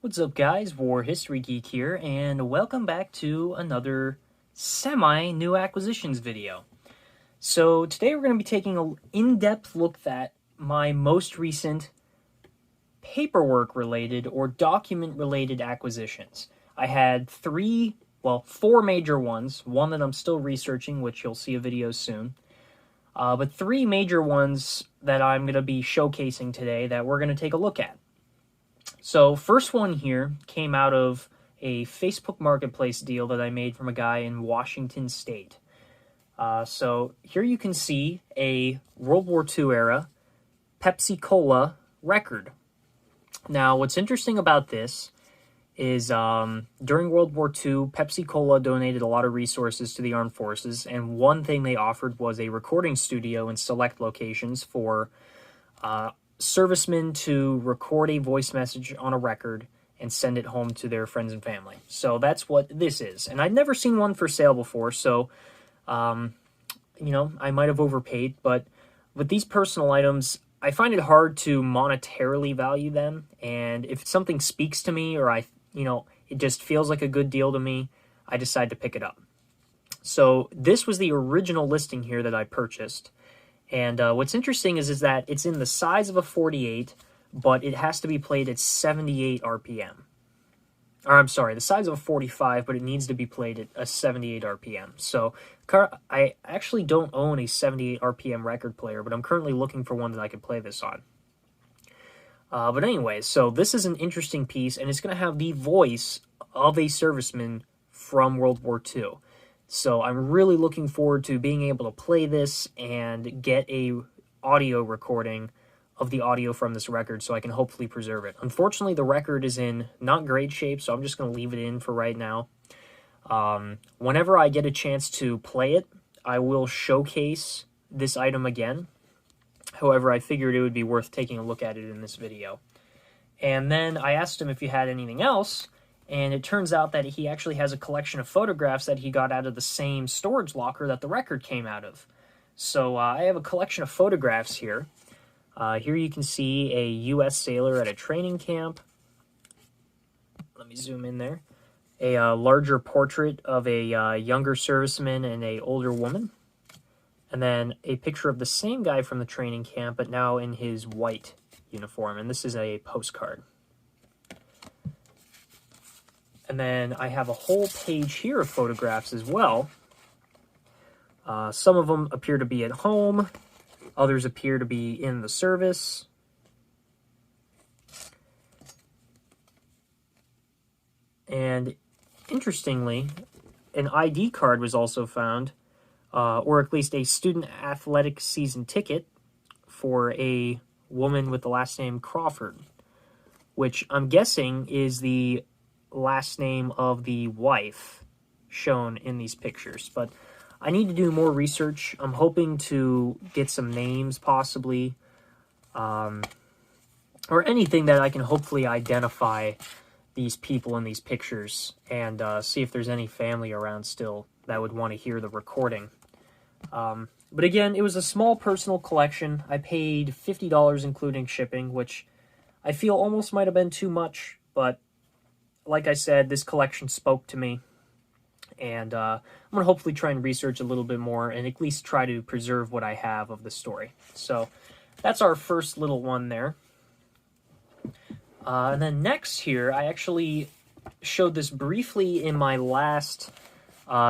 What's up, guys? War History Geek here, and welcome back to another semi-new acquisitions video. So today we're going to be taking an in-depth look at my most recent paperwork-related or document-related acquisitions. I had four major ones, one that I'm still researching, which you'll see a video soon, but three major ones that I'm going to be showcasing today that we're going to take a look at. So first one here came out of a Facebook Marketplace deal that I made from a guy in Washington State. So here you can see a World War II era Pepsi Cola record. Now what's interesting about this is during World War II, Pepsi Cola donated a lot of resources to the armed forces, and one thing they offered was a recording studio in select locations for servicemen to record a voice message on a record and send it home to their friends and family. So that's what this is. And I'd never seen one for sale before, so, I might have overpaid. But with these personal items, I find it hard to monetarily value them. And if something speaks to me or it just feels like a good deal to me, I decide to pick it up. So this was the original listing here that I purchased. And what's interesting is that it's in the size of a 48, but it has to be played at 78 RPM. Or I'm sorry, the size of a 45, but it needs to be played at a 78 RPM. So I actually don't own a 78 RPM record player, but I'm currently looking for one that I can play this on. But anyways, so this is an interesting piece, and it's going to have the voice of a serviceman from World War II. So I'm really looking forward to being able to play this and get a audio recording of the audio from this record so I can hopefully preserve it. Unfortunately, the record is in not great shape, so I'm just going to leave it in for right now. Whenever I get a chance to play it, I will showcase this item again. However, I figured it would be worth taking a look at it in this video. And then I asked him if he had anything else, and it turns out that he actually has a collection of photographs that he got out of the same storage locker that the record came out of. So I have a collection of photographs here. Here you can see a U.S. sailor at a training camp. Let me zoom in there. A larger portrait of a younger serviceman and an older woman. And then a picture of the same guy from the training camp, but now in his white uniform. And this is a postcard. And then I have a whole page here of photographs as well. Some of them appear to be at home. Others appear to be in the service. And interestingly, an ID card was also found, or at least a student athletic season ticket for a woman with the last name Crawford, which I'm guessing is the last name of the wife shown in these pictures. But I need to do more research. I'm hoping to get some names possibly, or anything that I can hopefully identify these people in these pictures and see if there's any family around still that would want to hear the recording. But again, it was a small personal collection. I paid $50 including shipping, which I feel almost might have been too much, but like I said, this collection spoke to me, and I'm going to hopefully try and research a little bit more and at least try to preserve what I have of the story. So that's our first little one there. And then next here, I actually showed this briefly in my last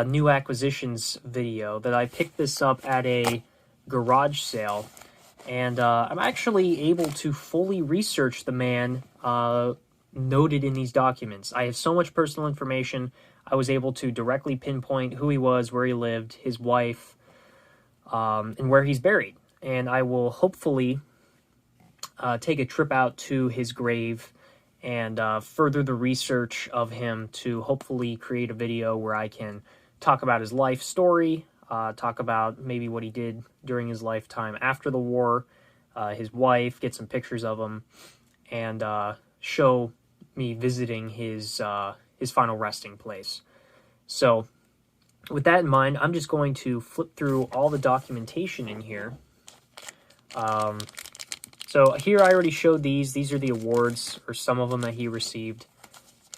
new acquisitions video, that I picked this up at a garage sale, and I'm actually able to fully research the man noted in these documents. I have so much personal information. I was able to directly pinpoint who he was, where he lived, his wife, and where he's buried. And I will hopefully take a trip out to his grave and further the research of him to hopefully create a video where I can talk about his life story, talk about maybe what he did during his lifetime after the war, his wife, get some pictures of him, and show me visiting his final resting place. So with that in mind, I'm just going to flip through all the documentation in here. So here I already showed these. These are the awards, or some of them, that he received.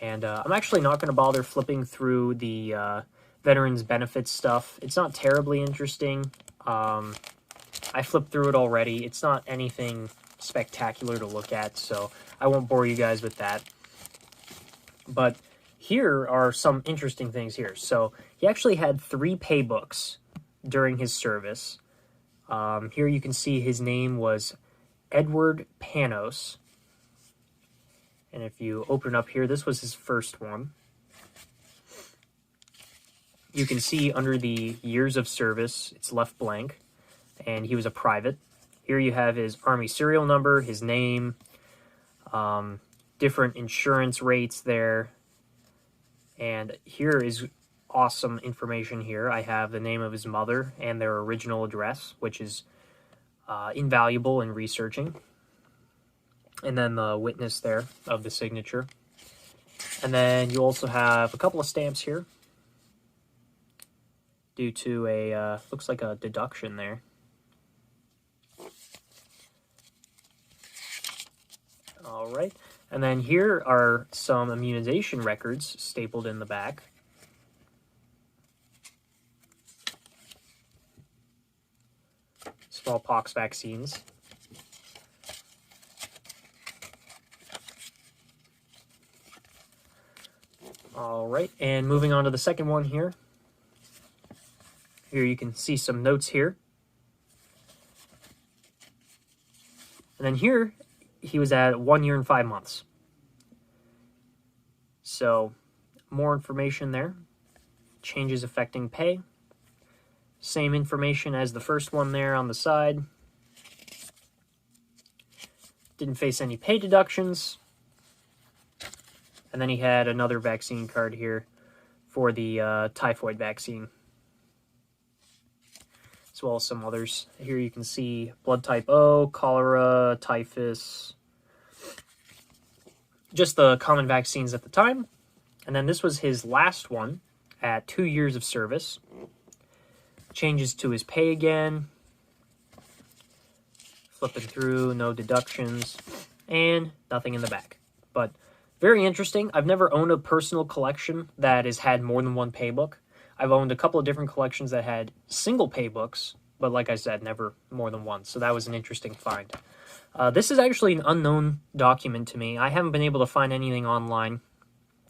And I'm actually not going to bother flipping through the veterans benefits stuff. It's not terribly interesting. I flipped through it already. It's not anything spectacular to look at, so I won't bore you guys with that. But here are some interesting things here. So he actually had 3 pay books during his service. Here you can see his name was Edward Panos. And if you open up here, this was his first one. You can see under the years of service, it's left blank, and he was a private. Here you have his Army serial number, his name, different insurance rates there. And here is awesome information here. I have the name of his mother and their original address, which is invaluable in researching. And then the witness there of the signature. And then you also have a couple of stamps here due to a, looks like a deduction there. All right. And then here are some immunization records stapled in the back. Smallpox vaccines. All right, and moving on to the second one here. Here you can see some notes here. And then here, he was at 1 year and 5 months. So, more information there. Changes affecting pay. Same information as the first one there on the side. Didn't face any pay deductions. And then he had another vaccine card here for the typhoid vaccine, as well as some others. Here you can see blood type O, cholera, typhus, just the common vaccines at the time. And then this was his last one at 2 years of service. Changes to his pay again. Flipping through, no deductions, and nothing in the back. But very interesting. I've never owned a personal collection that has had more than 1 pay book. I've owned a couple of different collections that had single pay books, but like I said, never more than 1. So that was an interesting find. This is actually an unknown document to me. I haven't been able to find anything online.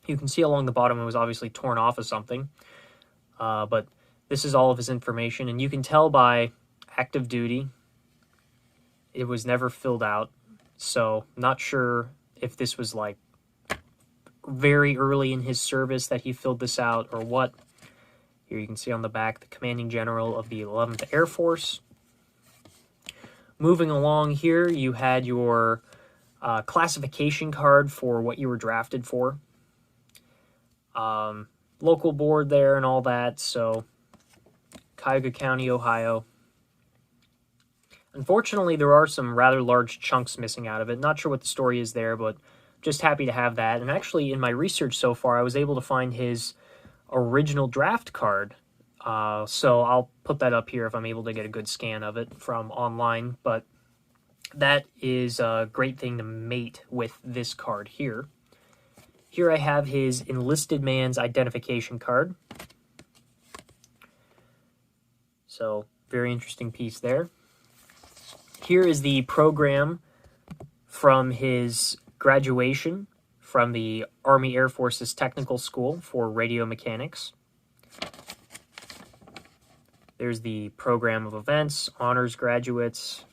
You can see along the bottom it was obviously torn off of something. But this is all of his information, and you can tell by active duty it was never filled out. So not sure if this was like very early in his service that he filled this out or what. Here you can see on the back the commanding general of the 11th Air Force. Moving along here, you had your classification card for what you were drafted for. Local board there and all that, so Cuyahoga County, Ohio. Unfortunately, there are some rather large chunks missing out of it. Not sure what the story is there, but just happy to have that. And actually, in my research so far, I was able to find his original draft card. So I'll put that up here if I'm able to get a good scan of it from online. But that is a great thing to mate with this card here. Here I have his enlisted man's identification card. So, very interesting piece there. Here is the program from his graduation from the Army Air Force's Technical School for Radio Mechanics. There's the program of events, honors graduates,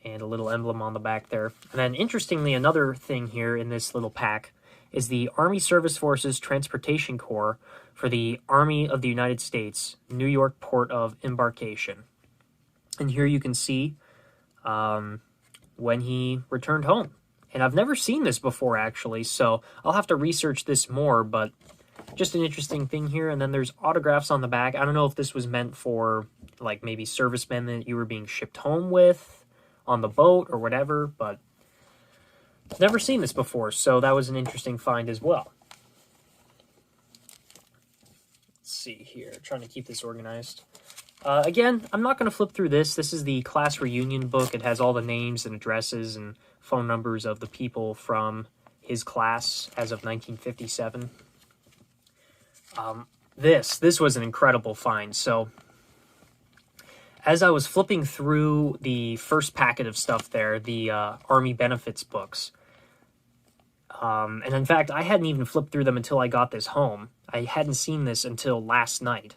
and a little emblem on the back there. And then, interestingly, another thing here in this little pack is the Army Service Forces Transportation Corps for the Army of the United States, New York Port of Embarkation. And here you can see when he returned home. And I've never seen this before, actually, so I'll have to research this more, but just an interesting thing here. And then there's autographs on the back. I don't know if this was meant for, like, maybe servicemen that you were being shipped home with on the boat or whatever, but I've never seen this before, so that was an interesting find as well. Let's see here, trying to keep this organized. Again, I'm not going to flip through this. This is the class reunion book. It has all the names and addresses and phone numbers of the people from his class as of 1957. This was an incredible find. So as I was flipping through the first packet of stuff there, the Army benefits books, and in fact, I hadn't even flipped through them until I got this home. I hadn't seen this until last night.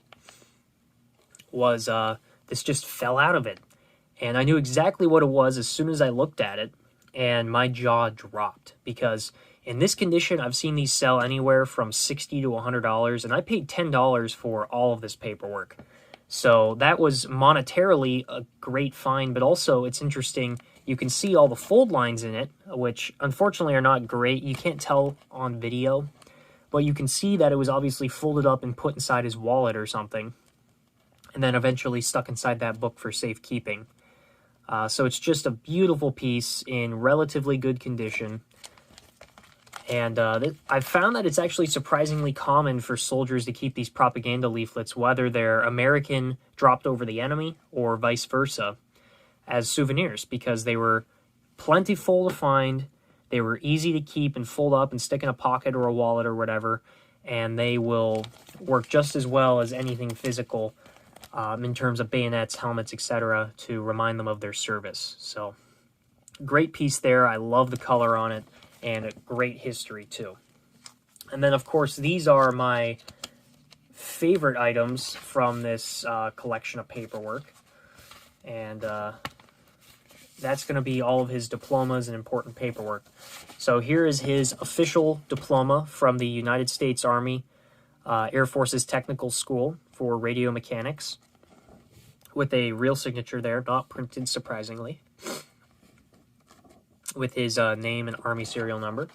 This just fell out of it. And I knew exactly what it was as soon as I looked at it, and my jaw dropped. Because in this condition, I've seen these sell anywhere from $60 to $100, and I paid $10 for all of this paperwork. So that was monetarily a great find, but also it's interesting. You can see all the fold lines in it, which unfortunately are not great. You can't tell on video, but you can see that it was obviously folded up and put inside his wallet or something, and then eventually stuck inside that book for safekeeping. So it's just a beautiful piece in relatively good condition. And I've found that it's actually surprisingly common for soldiers to keep these propaganda leaflets, whether they're American dropped over the enemy or vice versa, as souvenirs, because they were plentiful to find, they were easy to keep and fold up and stick in a pocket or a wallet or whatever, and they will work just as well as anything physical in terms of bayonets, helmets, etc., to remind them of their service. So, great piece there. I love the color on it, and a great history, too. And then, of course, these are my favorite items from this collection of paperwork. And that's going to be all of his diplomas and important paperwork. So here is his official diploma from the United States Army Air Force's Technical School for Radio Mechanics, with a real signature there, not printed, surprisingly, with his name and Army serial number.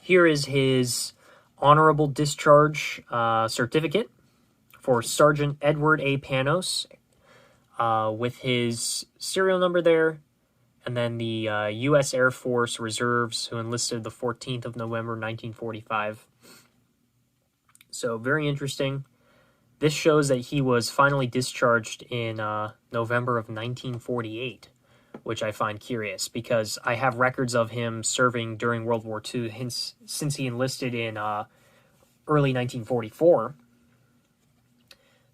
Here is his Honorable Discharge certificate for Sergeant Edward A. Panos, with his serial number there, and then the U.S. Air Force Reserves, who enlisted the 14th of November, 1945. So, very interesting. This shows that he was finally discharged in November of 1948, which I find curious, because I have records of him serving during World War II, since he enlisted in early 1944.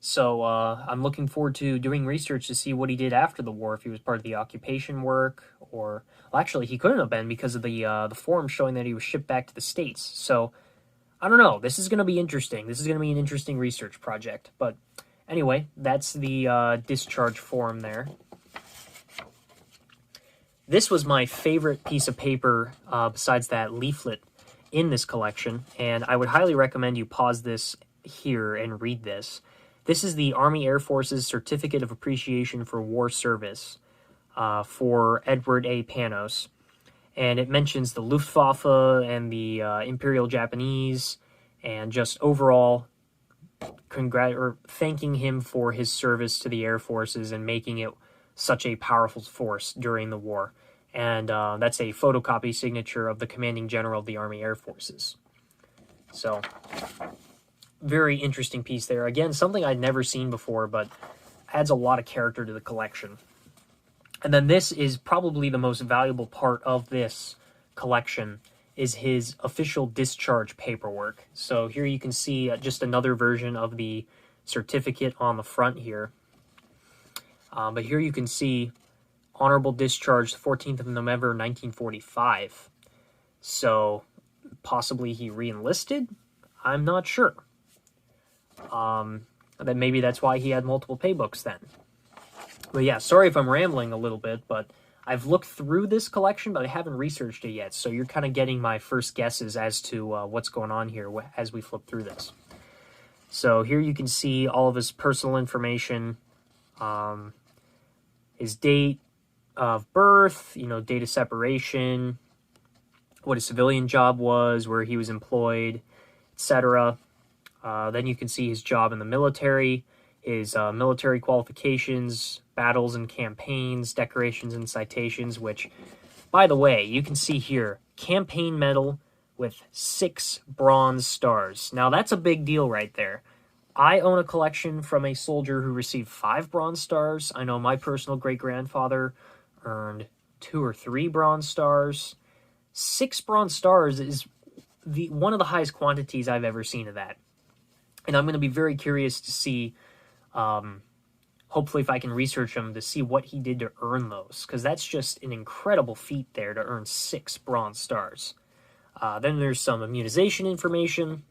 So I'm looking forward to doing research to see what he did after the war, if he was part of the occupation work, or... Well, actually, he couldn't have been because of the form showing that he was shipped back to the States. So, I don't know. This is going to be interesting. This is going to be an interesting research project. But anyway, that's the discharge form there. This was my favorite piece of paper besides that leaflet in this collection, and I would highly recommend you pause this here and read this. This is the Army Air Force's Certificate of Appreciation for War Service for Edward A. Panos. And it mentions the Luftwaffe and the Imperial Japanese, and just overall thanking him for his service to the Air Forces and making it such a powerful force during the war. And that's a photocopy signature of the Commanding General of the Army Air Forces. So, very interesting piece there. Again, something I'd never seen before, but adds a lot of character to the collection. And then this is probably the most valuable part of this collection, is his official discharge paperwork. So here you can see just another version of the certificate on the front here. But here you can see Honorable Discharge, 14th of November, 1945. So possibly he re-enlisted? I'm not sure. Then maybe that's why he had multiple pay books then. But yeah, sorry if I'm rambling a little bit, but I've looked through this collection, but I haven't researched it yet, so you're kind of getting my first guesses as to what's going on here as we flip through this. So here you can see all of his personal information, his date of birth, date of separation, what his civilian job was, where he was employed, etc. Then you can see his job in the military, his military qualifications, battles and campaigns, decorations and citations, which, by the way, you can see here, campaign medal with 6 bronze stars. Now, that's a big deal right there. I own a collection from a soldier who received 5 bronze stars. I know my personal great-grandfather earned 2 or 3 Bronze Stars. 6 Bronze Stars is one of the highest quantities I've ever seen of that. And I'm going to be very curious to see, hopefully if I can research him, to see what he did to earn those. Because that's just an incredible feat there to earn 6 Bronze Stars. Then there's some immunization information,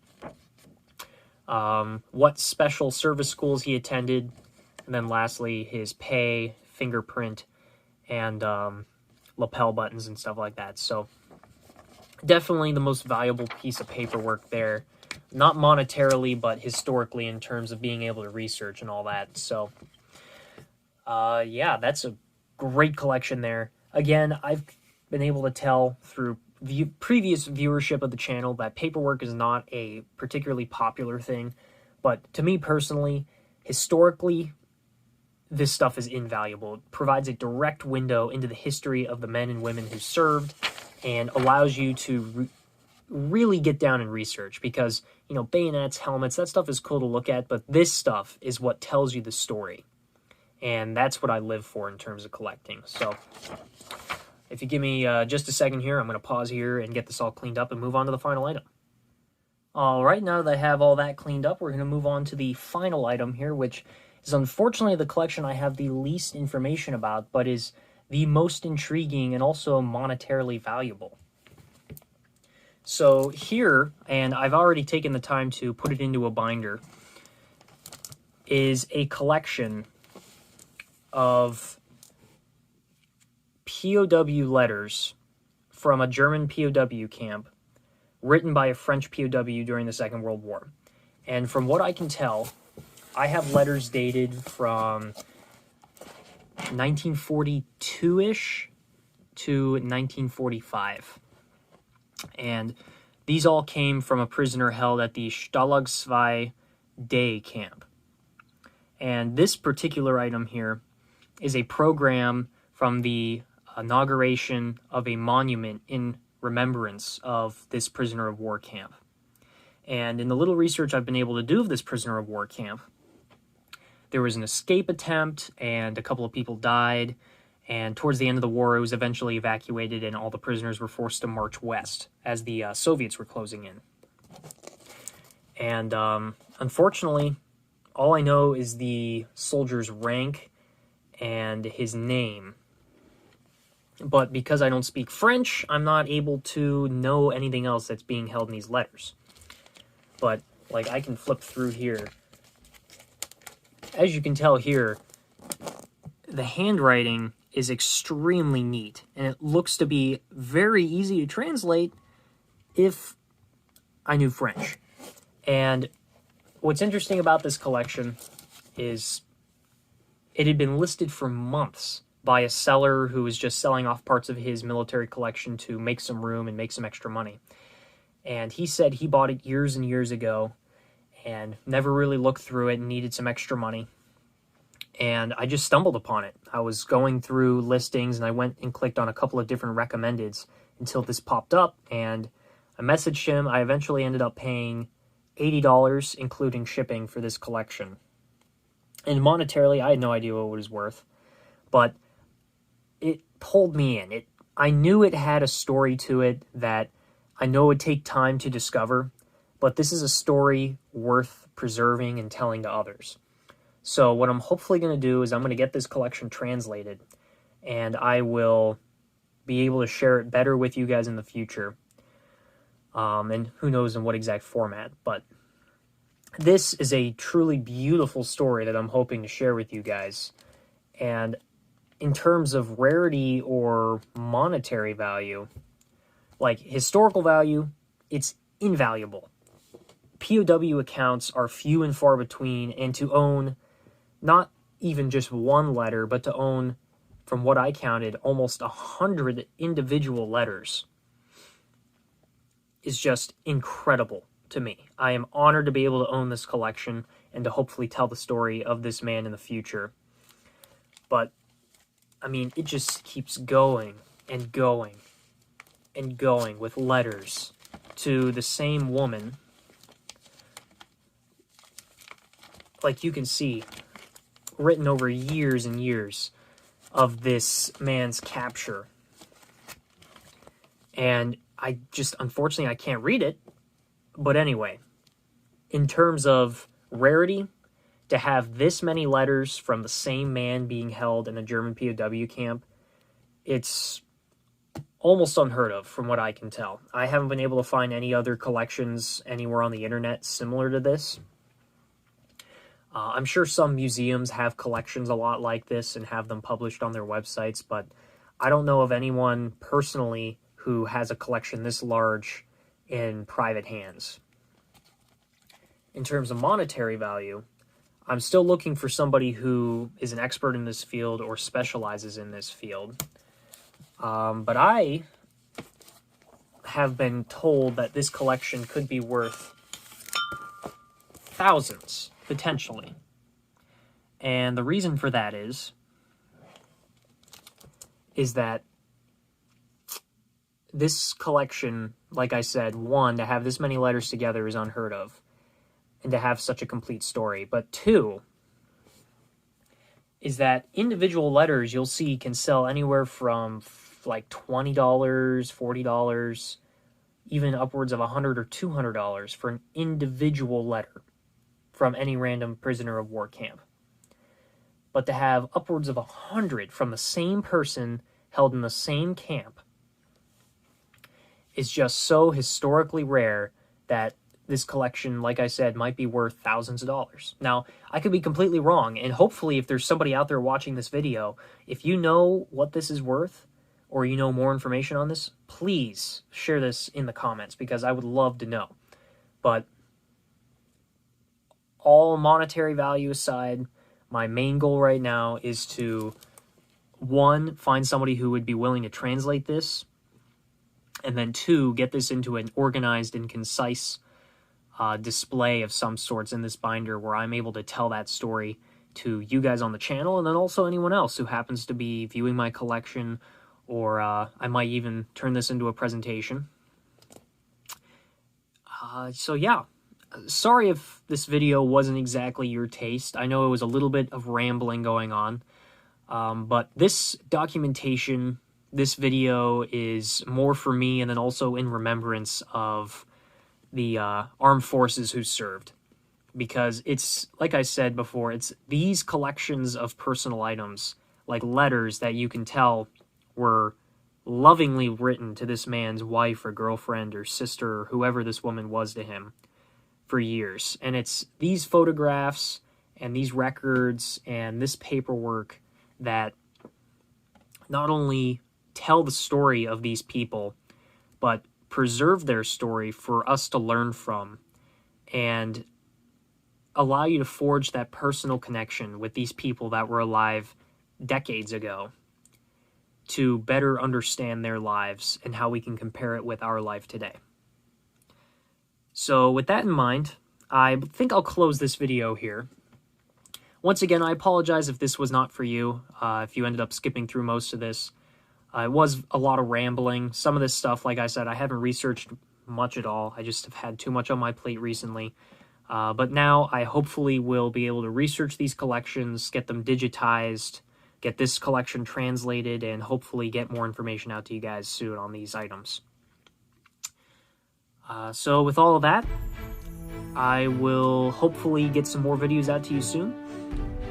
what special service schools he attended, and then lastly his pay, fingerprint, and lapel buttons and stuff like that. So definitely the most valuable piece of paperwork there. Not monetarily, but historically in terms of being able to research and all that. So, yeah, that's a great collection there. Again, I've been able to tell through previous viewership of the channel that paperwork is not a particularly popular thing. But to me personally, historically, this stuff is invaluable. It provides a direct window into the history of the men and women who served and allows you to really get down and research, because, you know, bayonets, helmets, that stuff is cool to look at, but this stuff is what tells you the story. And that's what I live for in terms of collecting. So if you give me just a second here, I'm going to pause here and get this all cleaned up and move on to the final item. All right, now that I have all that cleaned up, we're going to move on to the final item here, which is unfortunately the collection I have the least information about, but is the most intriguing and also monetarily valuable. So here, and I've already taken the time to put it into a binder, is a collection of POW letters from a German POW camp written by a French POW during the Second World War. And from what I can tell, I have letters dated from 1942-ish to 1945. And these all came from a prisoner held at the Stalag 2 day camp. And this particular item here is a program from the inauguration of a monument in remembrance of this prisoner of war camp. And in the little research I've been able to do of this prisoner of war camp, there was an escape attempt and a couple of people died. And towards the end of the war, it was eventually evacuated and all the prisoners were forced to march west as the Soviets were closing in. And unfortunately, all I know is the soldier's rank and his name. But because I don't speak French, I'm not able to know anything else that's being held in these letters. But, like, I can flip through here. As you can tell here, the handwriting is extremely neat, and it looks to be very easy to translate if I knew French. And what's interesting about this collection is it had been listed for months by a seller who was just selling off parts of his military collection to make some room and make some extra money. And he said he bought it years and years ago and never really looked through it and needed some extra money. And I just stumbled upon it. I was going through listings and I went and clicked on a couple of different recommendeds until this popped up, and I messaged him. I eventually ended up paying $80, including shipping, for this collection. And monetarily, I had no idea what it was worth, but it pulled me in. I knew it had a story to it that I know would take time to discover, but this is a story worth preserving and telling to others. So what I'm hopefully going to do is I'm going to get this collection translated, and I will be able to share it better with you guys in the future. And who knows in what exact format, but this is a truly beautiful story that I'm hoping to share with you guys. And in terms of rarity or monetary value, like historical value, it's invaluable. POW accounts are few and far between, and to own not even just one letter, but to own, from what I counted, almost 100 individual letters is just incredible to me. I am honored to be able to own this collection and to hopefully tell the story of this man in the future. But, I mean, it just keeps going and going and going with letters to the same woman. Like you can see, written over years and years of this man's capture And unfortunately, I can't read it. But anyway, in terms of rarity, to have this many letters from the same man being held in a German POW camp, it's almost unheard of from what I can tell. I haven't been able to find any other collections anywhere on the internet similar to this. I'm sure some museums have collections a lot like this and have them published on their websites, but I don't know of anyone personally who has a collection this large in private hands. In terms of monetary value, I'm still looking for somebody who is an expert in this field or specializes in this field. But I have been told that this collection could be worth thousands, potentially. And the reason for that is that this collection, like I said, one, to have this many letters together is unheard of, and to have such a complete story. But two, is that individual letters you'll see can sell anywhere from like $20, $40, even upwards of $100 or $200 for an individual letter from any random prisoner of war camp. But to have upwards of 100 from the same person held in the same camp is just so historically rare that this collection, like I said, might be worth thousands of dollars. Now, I could be completely wrong, and hopefully if there's somebody out there watching this video, if you know what this is worth, or you know more information on this, please share this in the comments, because I would love to know. But all monetary value aside, my main goal right now is to, one, find somebody who would be willing to translate this, and then two, get this into an organized and concise display of some sorts in this binder where I'm able to tell that story to you guys on the channel, and then also anyone else who happens to be viewing my collection, or I might even turn this into a presentation. So yeah, sorry if this video wasn't exactly your taste. I know it was a little bit of rambling going on, but this documentation, this video is more for me, and then also in remembrance of the armed forces who served. Because it's, like I said before, it's these collections of personal items, like letters that you can tell were lovingly written to this man's wife or girlfriend or sister or whoever this woman was to him for years. And it's these photographs and these records and this paperwork that not only tell the story of these people, but preserve their story for us to learn from and allow you to forge that personal connection with these people that were alive decades ago, to better understand their lives and how we can compare it with our life today. So with that in mind, I think I'll close this video here. Once again, I apologize if this was not for you, if you ended up skipping through most of this. It was a lot of rambling. Some of this stuff, like I said, I haven't researched much at all. I just have had too much on my plate recently. But now I hopefully will be able to research these collections, get them digitized, get this collection translated, and hopefully get more information out to you guys soon on these items. So with all of that, I will hopefully get some more videos out to you soon.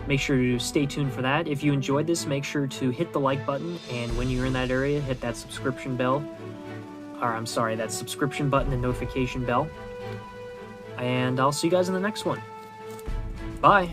Make sure to stay tuned for that. If you enjoyed this, make sure to hit the like button, and when you're in that area, hit that subscription bell. That subscription button and notification bell. And I'll see you guys in the next one. Bye!